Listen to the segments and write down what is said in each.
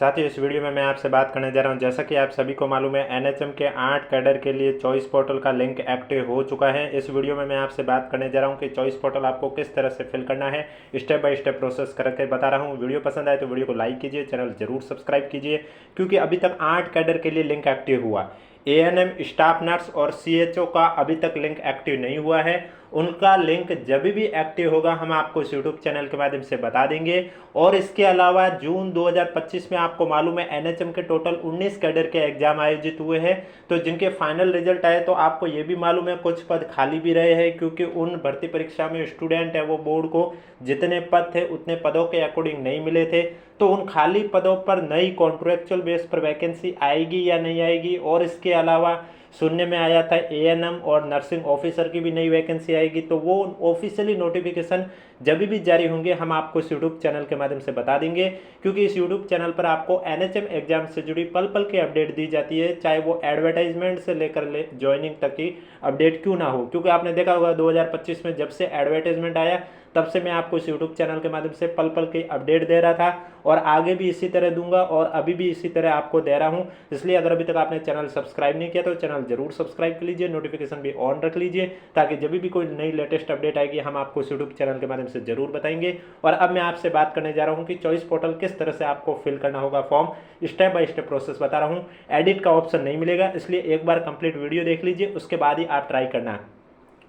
साथ ही इस वीडियो में मैं आपसे बात करने जा रहा हूं, जैसा कि आप सभी को मालूम है एनएचएम के 8 कैडर के लिए चॉइस पोर्टल का लिंक एक्टिव हो चुका है। इस वीडियो में मैं आपसे बात करने जा रहा हूं कि चॉइस पोर्टल आपको किस तरह से फिल करना है, स्टेप बाय स्टेप प्रोसेस करके बता रहा हूं। वीडियो पसंद आए तो वीडियो को लाइक कीजिए, चैनल जरूर सब्सक्राइब कीजिए, क्योंकि अभी तक 8 कैडर के लिए लिंक एक्टिव हुआ। एएनएम, स्टाफ नर्स और सीएचओ का अभी तक लिंक एक्टिव नहीं हुआ है। उनका लिंक जब भी एक्टिव होगा हम आपको इस यूट्यूब चैनल के माध्यम से बता देंगे। और इसके अलावा जून 2025 में आपको मालूम है एनएचएम के टोटल 19 कैडर के एग्जाम आयोजित हुए हैं, तो जिनके फाइनल रिजल्ट आए तो आपको ये भी मालूम है कुछ पद खाली भी रहे हैं, क्योंकि उन भर्ती परीक्षा में स्टूडेंट है वो बोर्ड को जितने पद थे उतने पदों के अकॉर्डिंग नहीं मिले थे। तो उन खाली पदों पर नई कॉन्ट्रेक्चुअल बेस पर वैकेंसी आएगी या नहीं आएगी, और इसके अलावा सुनने में आया था एएनएम और नर्सिंग ऑफिसर की भी नई वैकेंसी आएगी। तो वो ऑफिशियली नोटिफिकेशन जब भी जारी होंगे हम आपको इस यूट्यूब चैनल के माध्यम से बता देंगे, क्योंकि इस यूट्यूब चैनल पर आपको एनएचएम एग्जाम से जुड़ी पल पल की अपडेट दी जाती है, चाहे वो एडवर्टाइजमेंट से लेकर ज्वाइनिंग तक की अपडेट क्यों ना हो। क्योंकि आपने देखा होगा 2025 में जब से एडवर्टाइजमेंट आया तब से मैं आपको इस यूट्यूब चैनल के माध्यम से पल पल की अपडेट दे रहा था, और आगे भी इसी तरह दूंगा और अभी भी इसी तरह आपको दे रहा हूं। इसलिए अगर अभी तक आपने चैनल सब्सक्राइब नहीं किया तो चैनल जरूर सब्सक्राइब कर लीजिए, नोटिफिकेशन भी ऑन रख लीजिए, ताकि जब भी कोई नई लेटेस्ट अपडेट आएगी हम आपको इस यूट्यूब चैनल के माध्यम से जरूर बताएंगे। और अब मैं आपसे बात करने जा रहा हूं कि चॉइस पोर्टल किस तरह से आपको फिल करना होगा form, step by step process बता रहा हूं। एडिट का ऑप्शन नहीं मिलेगा, इसलिए एक बार कंप्लीट वीडियो देख लीजिए, उसके बाद ही आप ट्राई करना,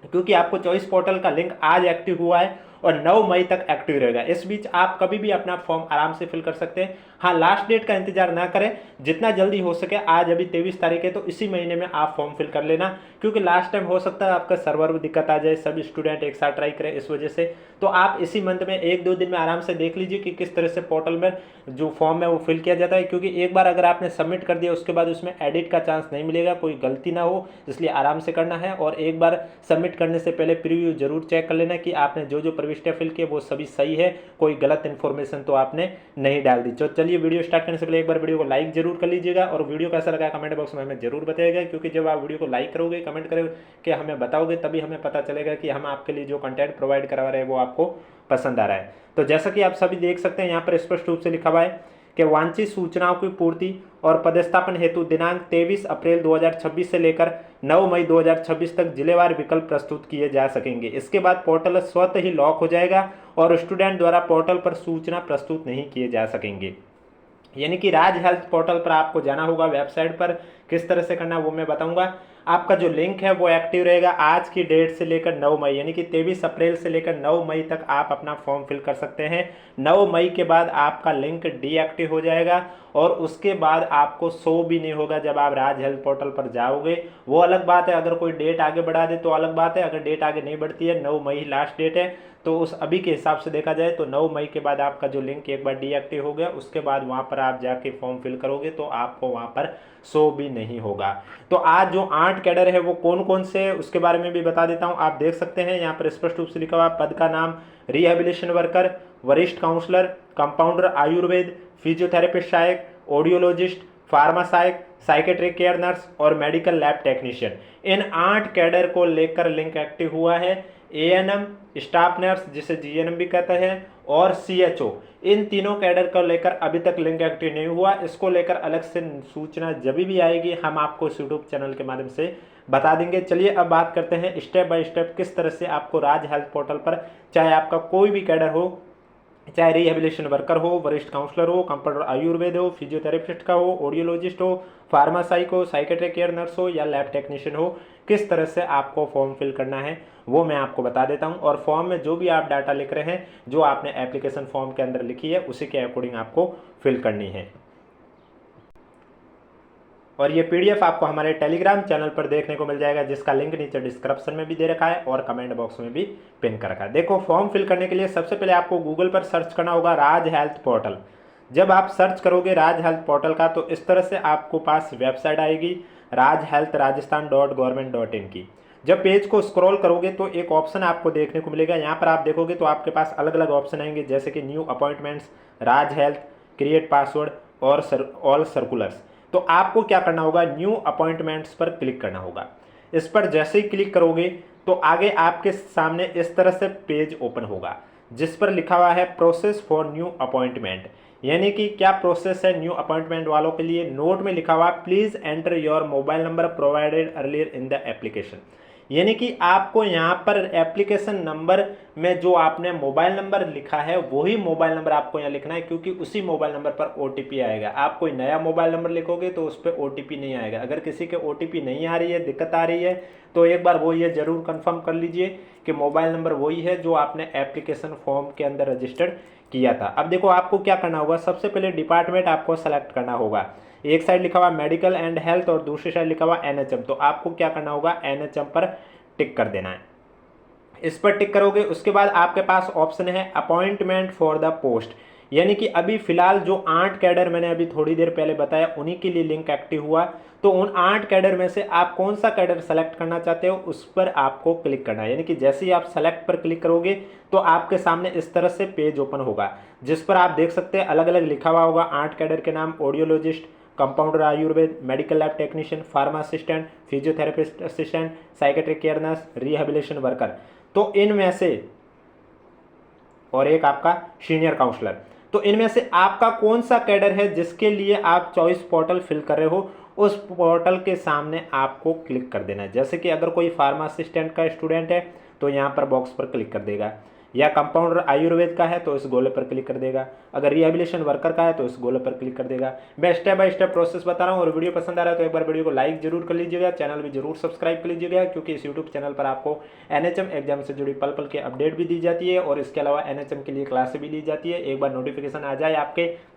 क्योंकि आपको चॉइस पोर्टल का लिंक आज एक्टिव हुआ है और 9 मई तक एक्टिव रहेगा। इस बीच आप कभी भी अपना फॉर्म आराम से फिल कर सकते हैं। हाँ, लास्ट डेट का इंतजार ना करें, जितना जल्दी हो सके, आज अभी 23 तारीख है तो इसी महीने में आप फॉर्म फिल कर लेना, क्योंकि लास्ट टाइम हो सकता है आपका सर्वर में दिक्कत आ जाए, सभी स्टूडेंट एक साथ ट्राई करें इस वजह से। तो आप इसी मंथ में 1-2 दिन में आराम से देख लीजिए कि किस तरह से पोर्टल में जो फॉर्म है वो फिल किया जाता है, क्योंकि एक बार अगर आपने सबमिट कर दिया उसके बाद उसमें एडिट का चांस नहीं मिलेगा, कोई गलती ना हो, इसलिए आराम से करना है। और एक बार सबमिट करने से पहले प्रीव्यू जरूर चेक कर लेना कि आपने जो जो प्रविष्टियां फिल की वो सभी सही है, कोई गलत इन्फॉर्मेशन तो आपने नहीं डाल दी। तो चलिए वीडियो स्टार्ट करने से पहले एक बार वीडियो को लाइक जरूर कर लीजिएगा, और वीडियो कैसा लगा कमेंट बॉक्स में हमें जरूर बताइएगा, क्योंकि जब आप वीडियो को लाइक करोगे, कमेंट करोगे, हमें बताओगे, तभी हमें पता चलेगा कि हम आपके लिए जो कंटेंट प्रोवाइड करवा रहे हैं वो आपको पसंद आ रहा है। तो जैसा कि आप सभी देख सकते हैं यहाँ पर स्पष्ट रूप से लिखा हुआ है कि वांछित सूचनाओं की पूर्ति और पदस्थापन हेतु दिनांक 23 अप्रैल 2026 से लेकर 9 मई 2026 तक जिलेवार विकल्प प्रस्तुत किए जा सकेंगे। इसके बाद पोर्टल स्वतः ही लॉक हो जाएगा और स्टूडेंट द्वारा पोर्टल पर सूचना प्रस्तुत नहीं किए जा सकेंगे। यानी कि राज हेल्थ पोर्टल पर आपको जाना होगा, वेबसाइट पर किस तरह से करना वो मैं बताऊंगा। आपका जो लिंक है वो एक्टिव रहेगा आज की डेट से लेकर 9 मई, यानी कि 23 अप्रैल से लेकर 9 मई तक आप अपना फॉर्म फिल कर सकते हैं। 9 मई के बाद आपका लिंक डीएक्टिव हो जाएगा और उसके बाद आपको शो भी नहीं होगा जब आप राज हेल्थ पोर्टल पर जाओगे। वो अलग बात है, अगर कोई डेट आगे बढ़ा दे तो अलग बात है, अगर डेट आगे नहीं बढ़ती है, 9 मई लास्ट डेट है, तो उस अभी के हिसाब से देखा जाए तो 9 मई के बाद आपका जो लिंक एक बार डीएक्टिव हो गया, उसके बाद वहाँ पर आप जाके फॉर्म फिल करोगे तो आपको वहाँ पर शो भी नहीं होगा। तो आज जो 8 कैडर है वो कौन कौन से है उसके बारे में भी बता देता हूँ। आप देख सकते हैं यहाँ पर स्पष्ट रूप से लिखा हुआ पद का नाम रिहेबिलिटेशन वर्कर, वरिष्ठ काउंसलर, कंपाउंडर आयुर्वेद, फिजियोथेरेपिस्ट सहायक, ऑडियोलॉजिस्ट, फार्मा सहायक, साइकेट्रिक केयर नर्स और मेडिकल लैब टेक्नीशियन। इन 8 कैडर को लेकर लिंक एक्टिव हुआ है। एएनएम, स्टाफ नर्स जिसे जीएनएम भी कहते हैं, और सीएचओ, इन तीनों कैडर को लेकर अभी तक लिंक एक्टिव नहीं हुआ। इसको लेकर अलग से सूचना जब भी आएगी हम आपको इस यूट्यूब चैनल के माध्यम से बता देंगे। चलिए अब बात करते हैं स्टेप बाय स्टेप किस तरह से आपको राज हेल्थ पोर्टल पर, चाहे आपका कोई भी कैडर हो, चाहे रिहेबिलिटेशन वर्कर हो, वरिष्ठ काउंसलर हो, कंपाउंडर आयुर्वेद हो, फिजियोथेरेपिस्ट का हो, ऑडियोलॉजिस्ट हो, फार्मासाइक हो, साइकेट्रिक केयर नर्स हो या लैब टेक्नीशियन हो, किस तरह से आपको फॉर्म फिल करना है वो मैं आपको बता देता हूं। और फॉर्म में जो भी आप डाटा लिख रहे हैं, जो आपने एप्लीकेशन फॉर्म के अंदर लिखी है, उसी के अकॉर्डिंग आपको फिल करनी है। और ये पीडीएफ आपको हमारे टेलीग्राम चैनल पर देखने को मिल जाएगा, जिसका लिंक नीचे डिस्क्रिप्शन में भी दे रखा है और कमेंट बॉक्स में भी पिन कर रखा है। देखो, फॉर्म फिल करने के लिए सबसे पहले आपको गूगल पर सर्च करना होगा राज हेल्थ पोर्टल। जब आप सर्च करोगे राज हेल्थ पोर्टल का तो इस तरह से आपको पास वेबसाइट आएगी rajhealthrajasthan.government.in की। जब पेज को स्क्रॉल करोगे तो एक ऑप्शन आपको देखने को मिलेगा। यहाँ पर आप देखोगे तो आपके पास अलग अलग ऑप्शन आएंगे, जैसे कि न्यू अपॉइंटमेंट्स, राज हेल्थ, क्रिएट पासवर्ड और ऑल सर्कुलर्स। तो आपको क्या करना होगा, न्यू अपॉइंटमेंट्स पर क्लिक करना होगा। इस पर जैसे ही क्लिक करोगे तो आगे आपके सामने इस तरह से पेज ओपन होगा, जिस पर लिखा हुआ है प्रोसेस फॉर न्यू अपॉइंटमेंट। यानी कि क्या प्रोसेस है न्यू अपॉइंटमेंट वालों के लिए। नोट में लिखा हुआ please enter your mobile number provided earlier in the application, यानी कि आपको यहाँ पर एप्लीकेशन नंबर में जो आपने मोबाइल नंबर लिखा है वही मोबाइल नंबर आपको यहाँ लिखना है, क्योंकि उसी मोबाइल नंबर पर ओटीपी आएगा। आप कोई नया मोबाइल नंबर लिखोगे तो उस पर ओटीपी नहीं आएगा। अगर किसी के ओटीपी नहीं आ रही है, दिक्कत आ रही है, तो एक बार वो ये जरूर कंफर्म कर लीजिए कि मोबाइल नंबर वही है जो आपने एप्लीकेशन फॉर्म के अंदर रजिस्टर्ड किया था। अब देखो आपको क्या करना होगा, सबसे पहले डिपार्टमेंट आपको सेलेक्ट करना होगा। एक साइड लिखा हुआ मेडिकल एंड हेल्थ और दूसरी साइड लिखा हुआ एनएचएम, तो आपको क्या करना होगा, एनएचएम पर टिक कर देना है। इस पर टिक करोगे, उसके बाद आपके पास ऑप्शन है अपॉइंटमेंट फॉर द पोस्ट, यानी कि अभी फिलहाल जो 8 कैडर मैंने अभी थोड़ी देर पहले बताया उन्हीं के लिए लिंक एक्टिव हुआ। तो उन 8 कैडर में से आप कौन सा कैडर सेलेक्ट करना चाहते हो उस पर आपको क्लिक करना है। यानी कि जैसे ही आप सेलेक्ट पर क्लिक करोगे तो आपके सामने इस तरह से पेज ओपन होगा, जिस पर आप देख सकते हैं अलग अलग लिखा हुआ होगा 8 कैडर के नाम, audiologist, compounder Ayurveda, medical lab technician, pharma assistant, physiotherapist assistant, psychiatric care nurse, rehabilitation worker. तो इनमें से और एक आपका सीनियर काउंसलर, तो इनमें से आपका कौन सा कैडर है जिसके लिए आप चॉइस पोर्टल फिल कर रहे हो, उस पोर्टल के सामने आपको क्लिक कर देना है। जैसे कि अगर कोई फार्मा असिस्टेंट का स्टूडेंट है तो यहाँ पर बॉक्स पर क्लिक कर देगा, या कंपाउंडर आयुर्वेद का है तो इस गोले पर क्लिक कर देगा, अगर रिहेबिलिटेशन वर्कर का है तो इस गोले पर क्लिक कर देगा। मैं स्टेप बाय स्टेप प्रोसेस बता रहा हूँ, और वीडियो पसंद आ रहा है तो एक बार वीडियो को लाइक जरूर कर लीजिएगा, चैनल भी जरूर सब्सक्राइब कर लीजिएगा, क्योंकि इस यूट्यूब चैनल पर आपको एनएचएम एग्जाम से जुड़ी पल पल के अपडेट भी दी जाती है, और इसके अलावा एनएचएम के लिए क्लासें भी ली जाती है। एक बार नोटिफिकेशन आ जाए आपके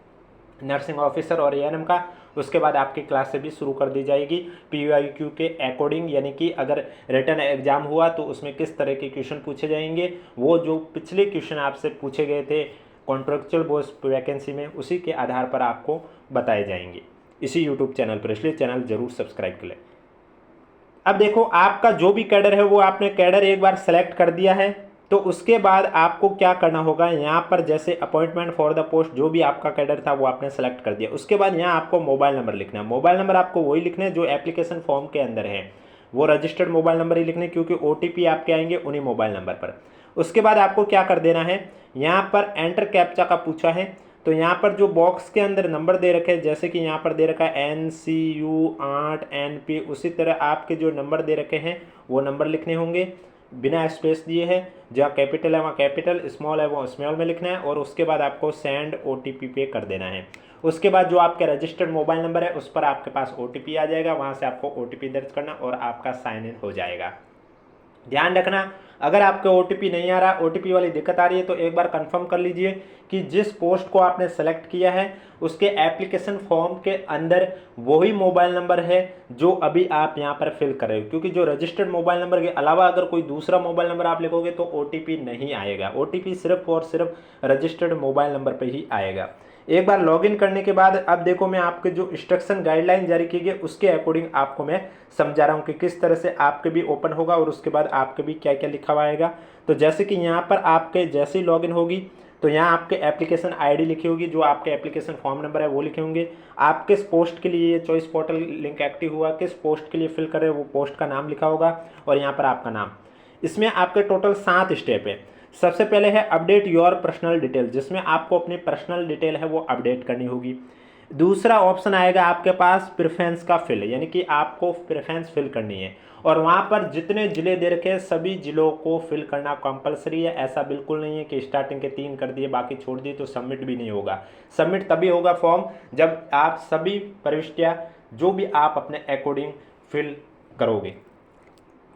नर्सिंग ऑफिसर और एएनएम का, उसके बाद आपकी क्लासें भी शुरू कर दी जाएगी पीवाईक्यू के अकॉर्डिंग, यानी कि अगर रिटन एग्जाम हुआ तो उसमें किस तरह के क्वेश्चन पूछे जाएंगे, वो जो पिछले क्वेश्चन आपसे पूछे गए थे कॉन्ट्रेक्चुअल पोस्ट वैकेंसी में, उसी के आधार पर आपको बताए जाएंगे इसी यूट्यूब चैनल पर, इसलिए चैनल जरूर सब्सक्राइब कर लें। अब देखो आपका जो भी कैडर है वो आपने कैडर एक बार सेलेक्ट कर दिया है, तो उसके बाद आपको क्या करना होगा, यहाँ पर जैसे अपॉइंटमेंट फॉर द पोस्ट जो भी आपका कैडर था वो आपने सेलेक्ट कर दिया, उसके बाद यहाँ आपको मोबाइल नंबर लिखना है। मोबाइल नंबर आपको वही लिखने जो एप्लीकेशन फॉर्म के अंदर है, वो रजिस्टर्ड मोबाइल नंबर ही लिखने, क्योंकि ओटीपी आपके आएंगे उन्हीं मोबाइल नंबर पर। उसके बाद आपको क्या कर देना है, यहाँ पर एंटर कैप्चा का पूछा है, तो यहाँ पर जो बॉक्स के अंदर नंबर दे रखे हैं, जैसे कि यहाँ पर दे रखा है NCU8NP, उसी तरह आपके जो नंबर दे रखे हैं वो नंबर लिखने होंगे बिना स्पेस दिए है। जहाँ कैपिटल है वहाँ कैपिटल, स्मॉल है वो स्मॉल में लिखना है, और उसके बाद आपको सेंड OTP पे कर देना है। उसके बाद जो आपके रजिस्टर्ड मोबाइल नंबर है उस पर आपके पास OTP आ जाएगा, वहाँ से आपको OTP दर्ज करना और आपका साइन इन हो जाएगा। ध्यान रखना, अगर आपके OTP नहीं आ रहा, OTP वाली दिक्कत आ रही है, तो एक बार कंफर्म कर लीजिए कि जिस पोस्ट को आपने सेलेक्ट किया है उसके एप्लीकेशन फॉर्म के अंदर वही मोबाइल नंबर है जो अभी आप यहाँ पर फिल कर रहे हो, क्योंकि जो रजिस्टर्ड मोबाइल नंबर के अलावा अगर कोई दूसरा मोबाइल नंबर आप लिखोगे तो OTP नहीं आएगा। OTP सिर्फ और सिर्फ रजिस्टर्ड मोबाइल नंबर पर ही आएगा। एक बार लॉगिन करने के बाद अब देखो मैं आपके जो इंस्ट्रक्शन गाइडलाइन जारी की गई उसके अकॉर्डिंग आपको मैं समझा रहा हूँ कि किस तरह से आपके भी ओपन होगा और उसके बाद आपके भी क्या क्या लिखा हुआ आएगा। तो जैसे कि यहाँ पर आपके जैसे ही लॉगिन होगी तो यहाँ आपके एप्लीकेशन आईडी लिखी होगी, जो आपके एप्लीकेशन फॉर्म नंबर है वो लिखे होंगे। आप किस पोस्ट के लिए ये चॉइस पोर्टल लिंक एक्टिव हुआ, किस पोस्ट के लिए फिल कर रहे हो वो पोस्ट का नाम लिखा होगा, और यहाँ पर आपका नाम। इसमें आपके टोटल 7 स्टेप है। सबसे पहले है अपडेट योर पर्सनल डिटेल, जिसमें आपको अपनी पर्सनल डिटेल है वो अपडेट करनी होगी। दूसरा ऑप्शन आएगा आपके पास प्रेफरेंस का फिल, यानी कि आपको प्रेफरेंस फिल करनी है, और वहाँ पर जितने ज़िले दे रखे हैं सभी ज़िलों को फिल करना कंपलसरी है। ऐसा बिल्कुल नहीं है कि स्टार्टिंग के 3 कर दिए बाकी छोड़ दिए तो सबमिट भी नहीं होगा। सबमिट तभी होगा फॉर्म जब आप सभी प्रविष्टियाँ जो भी आप अपने अकॉर्डिंग फिल करोगे।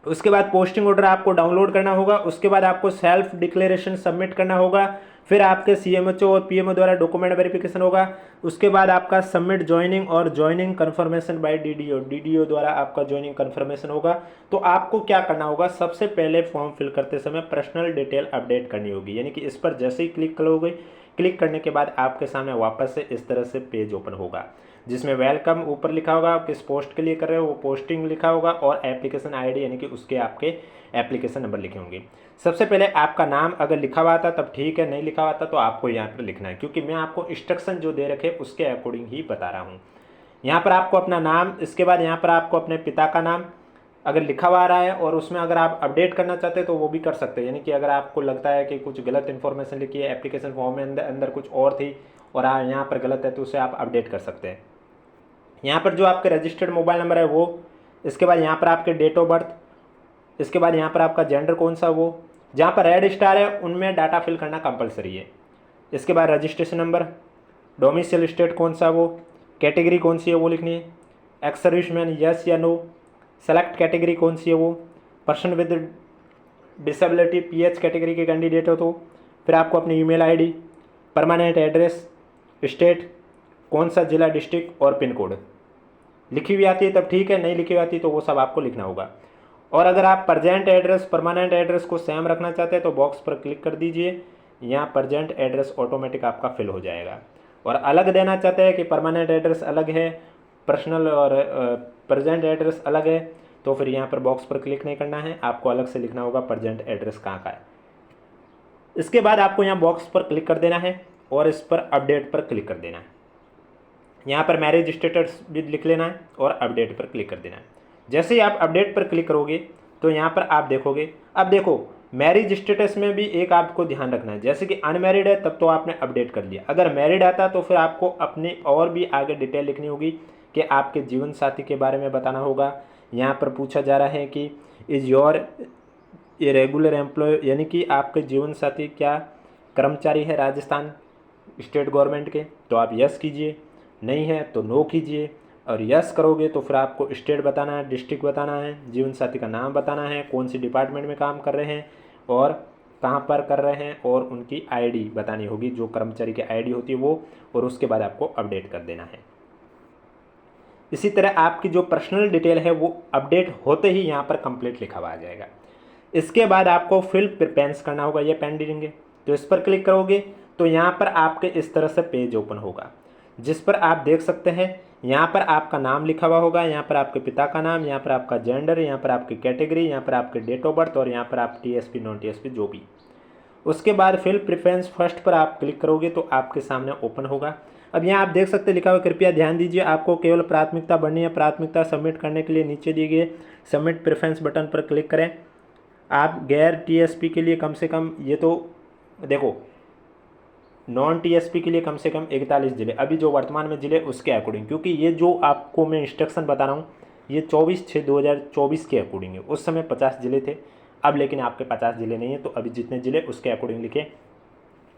उसके बाद पोस्टिंग ऑर्डर आपको डाउनलोड करना होगा। उसके बाद आपको सेल्फ डिक्लेरेशन सबमिट करना होगा। फिर आपके CMHO और PMO द्वारा डॉक्यूमेंट वेरिफिकेशन होगा। उसके बाद आपका सबमिट ज्वाइनिंग और ज्वाइनिंग कंफर्मेशन बाय DDO द्वारा आपका ज्वाइनिंग कंफर्मेशन होगा। तो आपको क्या करना होगा, सबसे पहले फॉर्म फिल करते समय पर्सनल डिटेल अपडेट करनी होगी, यानी कि इस पर जैसे ही क्लिक करोगे, क्लिक करने के बाद आपके सामने वापस से इस तरह से पेज ओपन होगा, जिसमें वेलकम ऊपर लिखा होगा, किस पोस्ट के लिए कर रहे हो वो पोस्टिंग लिखा होगा, और एप्लीकेशन आईडी यानी कि उसके आपके एप्लीकेशन नंबर लिखे होंगे। सबसे पहले आपका नाम अगर लिखा हुआ था तब ठीक है, नहीं लिखा हुआ था तो आपको यहाँ पर लिखना है, क्योंकि मैं आपको इंस्ट्रक्शन जो दे रखे उसके अकॉर्डिंग ही बता रहा हूँ। यहाँ पर आपको अपना नाम, इसके बाद यहाँ पर आपको अपने पिता का नाम अगर लिखा हुआ आ रहा है, और उसमें अगर आप अपडेट करना चाहते हैं तो वो भी कर सकते हैं, यानी कि अगर आपको लगता है कि कुछ गलत इन्फॉर्मेशन लिखी है एप्लीकेशन फॉर्म में अंदर कुछ और थी और यहाँ पर गलत है तो उसे आप अपडेट कर सकते हैं। यहाँ पर जो आपके रजिस्टर्ड मोबाइल नंबर है वो, इसके बाद यहाँ पर आपके डेट ऑफ बर्थ, इसके बाद यहाँ पर आपका जेंडर कौन सा वो, जहाँ पर रेड स्टार है उनमें डाटा फिल करना कंपलसरी है। इसके बाद रजिस्ट्रेशन नंबर, डोमिसाइल स्टेट कौन सा वो, कैटेगरी कौन सी है वो लिखनी है, एक्स सर्विसमैन यस या नो, सेलेक्ट कैटेगरी कौन सी है वो, person with disability pH category के कैंडिडेट हो तो, फिर आपको अपनी email ID, permanent address, state कौन सा जिला डिस्ट्रिक्ट और पिन कोड लिखी हुई आती है तब ठीक है, नहीं लिखी हुई आती तो वो सब आपको लिखना होगा। और अगर आप प्रजेंट एड्रेस परमानेंट एड्रेस को सेम रखना चाहते हैं तो बॉक्स पर क्लिक कर दीजिए, यहाँ प्रजेंट एड्रेस ऑटोमेटिक आपका फिल हो जाएगा। और अलग देना चाहते हैं कि परमानेंट एड्रेस अलग है, पर्सनल और प्रजेंट एड्रेस अलग है, तो फिर यहाँ पर बॉक्स पर क्लिक नहीं करना है, आपको अलग से लिखना होगा प्रजेंट एड्रेस कहाँ का है। इसके बाद आपको यहाँ बॉक्स पर क्लिक कर देना है और इस पर अपडेट पर क्लिक कर देना है। यहाँ पर मैरिज स्टेटस भी लिख लेना है और अपडेट पर क्लिक कर देना है। जैसे ही आप अपडेट पर क्लिक करोगे तो यहाँ पर आप देखोगे, अब देखो मैरिज स्टेटस में भी एक आपको ध्यान रखना है, जैसे कि अनमैरिड है तब तो आपने अपडेट कर लिया, अगर मैरिड आता तो फिर आपको अपनी और भी आगे डिटेल लिखनी होगी कि आपके जीवन साथी के बारे में बताना होगा। यहाँ पर पूछा जा रहा है कि इज़ योर रेगुलर एम्प्लॉय, यानी कि आपके जीवन साथी क्या कर्मचारी है राजस्थान स्टेट गवर्नमेंट के, तो आप यस कीजिए, नहीं है तो नो कीजिए। और यस करोगे तो फिर आपको स्टेट बताना है, डिस्ट्रिक्ट बताना है, जीवन साथी का नाम बताना है, कौन सी डिपार्टमेंट में काम कर रहे हैं और कहाँ पर कर रहे हैं, और उनकी आईडी बतानी होगी, जो कर्मचारी की आईडी होती है वो, और उसके बाद आपको अपडेट कर देना है। इसी तरह आपकी जो पर्सनल डिटेल है वो अपडेट होते ही यहाँ पर कंप्लीट लिखा हुआ आ जाएगा। इसके बाद आपको फिल प्रिपेंस करना होगा, ये पेंडिंग है तो इस पर क्लिक करोगे तो यहाँ पर आपके इस तरह से पेज ओपन होगा, जिस पर आप देख सकते हैं यहाँ पर आपका नाम लिखा हुआ होगा, यहाँ पर आपके पिता का नाम, यहाँ पर आपका जेंडर, यहाँ पर आपकी कैटेगरी, यहाँ पर आपके डेट ऑफ बर्थ और यहाँ पर आप टीएसपी नॉन टीएसपी जो भी। उसके बाद फिल प्रेफरेंस फर्स्ट पर आप क्लिक करोगे तो आपके सामने ओपन होगा। अब यहाँ आप देख सकते लिखा हुआ, कृपया ध्यान दीजिए आपको केवल प्राथमिकता भरनी है। प्राथमिकता सबमिट करने के लिए नीचे दिए गए सबमिट प्रेफरेंस बटन पर क्लिक करें। आप गैर टीएसपी के लिए कम से कम, ये तो देखो नॉन टीएसपी के लिए कम से कम 41 जिले, अभी जो वर्तमान में जिले उसके अकॉर्डिंग, क्योंकि ये जो आपको मैं इंस्ट्रक्शन बता रहा हूँ ये 24/6/2024 के अकॉर्डिंग है। उस समय 50 जिले थे, अब लेकिन आपके 50 जिले नहीं है, तो अभी जितने जिले उसके अकॉर्डिंग लिखे।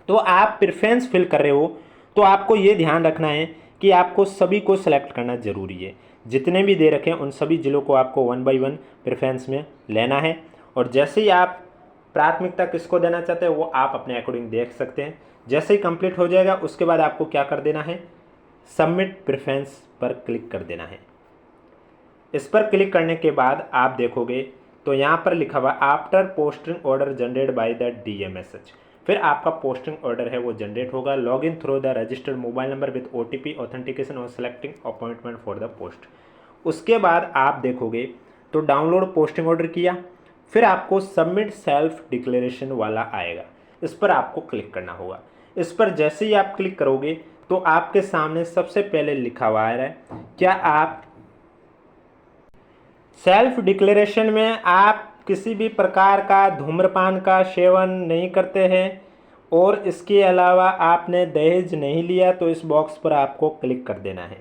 तो आप प्रेफरेंस फिल कर रहे हो तो आपको ये ध्यान रखना है कि आपको सभी को सिलेक्ट करना ज़रूरी है। जितने भी दे रखे हैं उन सभी जिलों को आपको 1 by 1 प्रेफरेंस में लेना है। और जैसे ही आप प्राथमिकता किसको देना चाहते हैं वो आप अपने अकॉर्डिंग देख सकते हैं। जैसे ही कंप्लीट हो जाएगा उसके बाद आपको क्या कर देना है, सबमिट प्रेफरेंस पर क्लिक कर देना है। इस पर क्लिक करने के बाद आप देखोगे तो यहाँ पर लिखा हुआ after posting order generate by the DMSH, फिर आपका पोस्टिंग ऑर्डर है वो जनरेट होगा। Log in through the registered mobile number with OTP authentication और selecting appointment for the post. उसके बाद आप देखोगे तो डाउनलोड पोस्टिंग ऑर्डर किया, फिर आपको सबमिट सेल्फ डिक्लेरेशन वाला आएगा, इस पर आपको क्लिक करना होगा। इस पर जैसे ही आप क्लिक करोगे तो आपके सामने सबसे पहले लिखा हुआ आ रहा है, क्या आप सेल्फ डिक्लेरेशन में आप किसी भी प्रकार का धूम्रपान का सेवन नहीं करते हैं और इसके अलावा आपने दहेज नहीं लिया, तो इस बॉक्स पर आपको क्लिक कर देना है।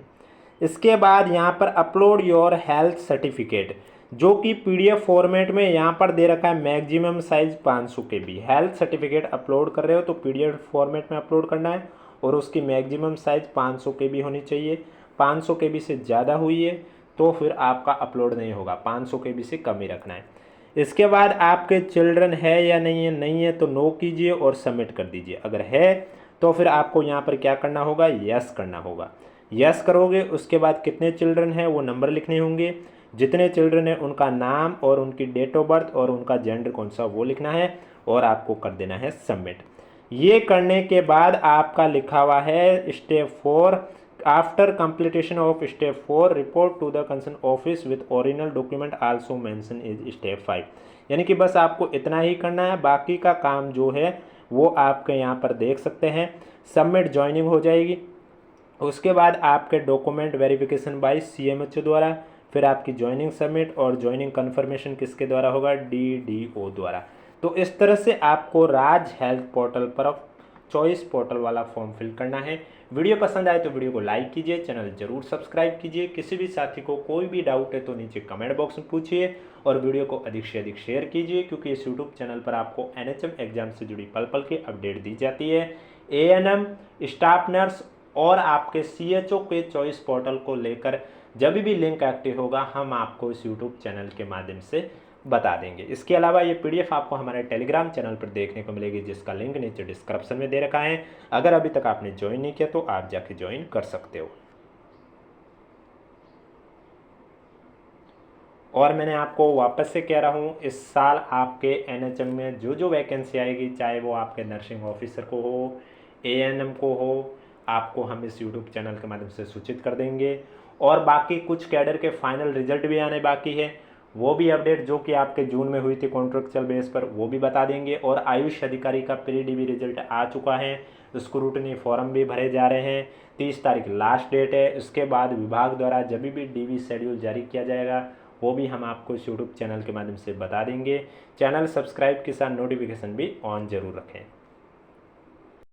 इसके बाद यहाँ पर अपलोड योर हेल्थ सर्टिफिकेट, जो कि PDF फॉर्मेट में यहाँ पर दे रखा है maximum size 500 KB। Health certificate upload कर रहे हो तो PDF फॉर्मेट में अपलोड करना है और उसकी मैक्सिमम साइज 500 KB होनी चाहिए। 500 KB से ज़्यादा हुई है तो फिर आपका अपलोड नहीं होगा, 500 KB से कम ही रखना है। इसके बाद आपके चिल्ड्रन है या नहीं है, नहीं है तो नो कीजिए और सबमिट कर दीजिए। अगर है तो फिर आपको यहाँ पर क्या करना होगा, यस करना होगा। यस करोगे उसके बाद कितने चिल्ड्रन हैं वो नंबर लिखने होंगे, जितने चिल्ड्रन हैं उनका नाम और उनकी डेट ऑफ बर्थ और उनका जेंडर कौन सा वो लिखना है और आपको कर देना है सबमिट। ये करने के बाद आपका लिखा हुआ है step 4, after completion of step 4 report to the concern office with original document also mention is step 5। यानी कि बस आपको इतना ही करना है, बाकी का काम जो है वो आपके यहाँ पर देख सकते हैं। सबमिट ज्वाइनिंग हो जाएगी, उसके बाद आपके डॉक्यूमेंट वेरिफिकेशन बाय CMHO द्वारा, फिर आपकी ज्वाइनिंग सबमिट और ज्वाइनिंग कन्फर्मेशन किसके द्वारा होगा, DDO द्वारा। तो इस तरह से आपको राज हेल्थ पोर्टल पर चॉइस पोर्टल वाला फॉर्म फिल करना है। वीडियो पसंद आए तो वीडियो को लाइक कीजिए, चैनल जरूर सब्सक्राइब कीजिए। किसी भी साथी को कोई भी डाउट है तो नीचे कमेंट बॉक्स में पूछिए और वीडियो को अधिक से अधिक शेयर कीजिए, क्योंकि इस यूट्यूब चैनल पर आपको NHM एग्जाम से जुड़ी पल पल की अपडेट दी जाती है। ANM, स्टाफ नर्स और आपके CHO के चॉइस पोर्टल को लेकर जब भी लिंक एक्टिव होगा हम आपको इस यूट्यूब चैनल के माध्यम से बता देंगे। इसके अलावा ये PDF आपको हमारे टेलीग्राम चैनल पर देखने को मिलेगी, जिसका लिंक नीचे डिस्क्रिप्शन में दे रखा है। अगर अभी तक आपने ज्वाइन नहीं किया तो आप जाके ज्वाइन कर सकते हो। और मैंने आपको वापस से कह रहा हूँ, इस साल आपके NHM में जो जो वैकेंसी आएगी, चाहे वो आपके नर्सिंग ऑफिसर को हो, ANM को हो, आपको हम इस यूट्यूब चैनल के माध्यम से सूचित कर देंगे। और बाकी कुछ कैडर के फाइनल रिजल्ट भी आने बाकी है, वो भी अपडेट जो कि आपके जून में हुई थी कॉन्ट्रेक्चुअल बेस पर, वो भी बता देंगे। और आयुष अधिकारी का प्री DB रिजल्ट आ चुका है, स्क्रूटनी फॉर्म भी भरे जा रहे हैं। 30 तारीख लास्ट डेट है। उसके बाद विभाग द्वारा जब भी DB शेड्यूल जारी किया जाएगा वो भी हम आपको इस यूट्यूब चैनल के माध्यम से बता देंगे। चैनल सब्सक्राइब के साथ नोटिफिकेशन भी ऑन जरूर रखें।